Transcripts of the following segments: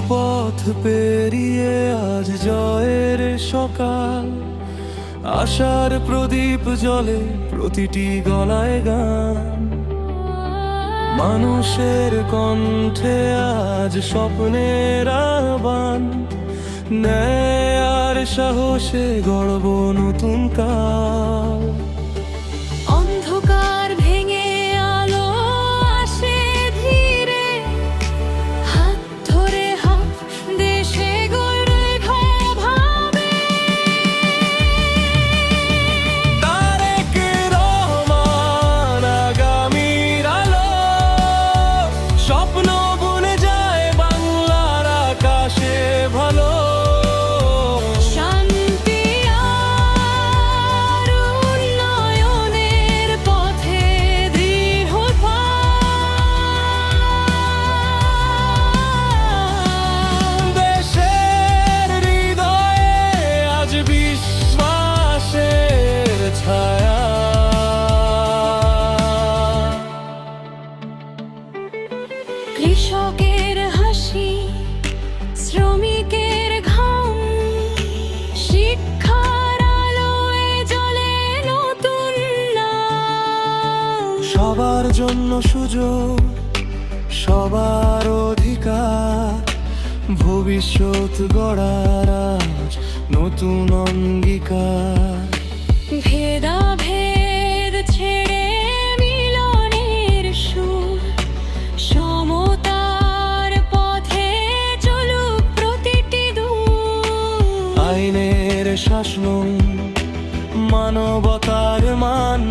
পথ পেরিয়ে আজ জয়ের সকাল, আশার প্রদীপ জ্বলে প্রতিটি গলায় গান। মানুষের কণ্ঠে আজ স্বপ্নের আহ্বান, ন্যায় আর সাহসে গড়ব নতুন কাল। অন্ধকার ভেঙে আলো আসে ধীরে, হাত ধরে হাত দেশে গড়ে ভাবে। তারেক রহমান আগামীর আলো, স্বপ্ন বুনে যায় বাংলার আকাশে ভালো। শান্তি আর উন্নয়নের পথে দৃঢ় পায়। দেশের হৃদয়ে আজ বিশ্বাসের ছায়া। কৃষকের হাসি, শ্রমিকের ঘাম, শিক্ষার আলোয় জ্বলে নতুন নাম। সবার জন্য সুযোগ, সবার অধিকার, ভবিষ্যৎ গড়ার আজ নতুন অঙ্গীকার। ভেদাভেদ ছেড়ে মিলনের সুর, সমতার পথে চলুক প্রতিটি দূর। আইনের শাসন, মানবতার মান,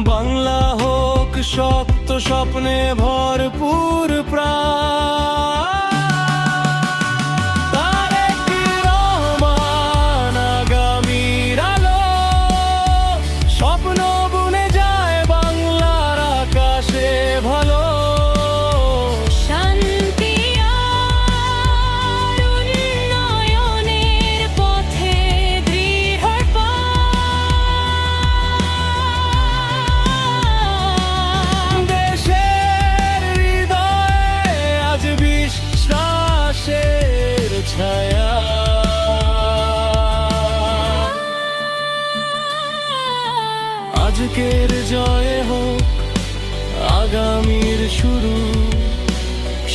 বাংলা হোক শক্ত স্বপ্নে ভরপুর প্রাণ। তারেক রহমান আগামীর আলো, স্বপ্ন বুনে যায় বাংলার আকাশে ভালো। শান্তি আর উন্নয়নের পথে দৃঢ় পায়। দেশের হৃদয়ে আজ বিশ্বাসের ছায়া। আজকের জয় হোক আগামীর শুরু,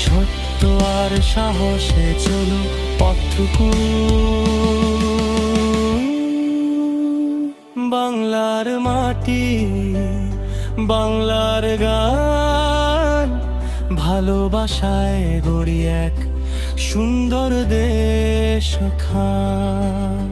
সত্য আর সাহসে চলুক পথটুকু। বাংলার মাটি, বাংলার গান, ভালোবাসায় গড়ি এক সুন্দর দেশ খান।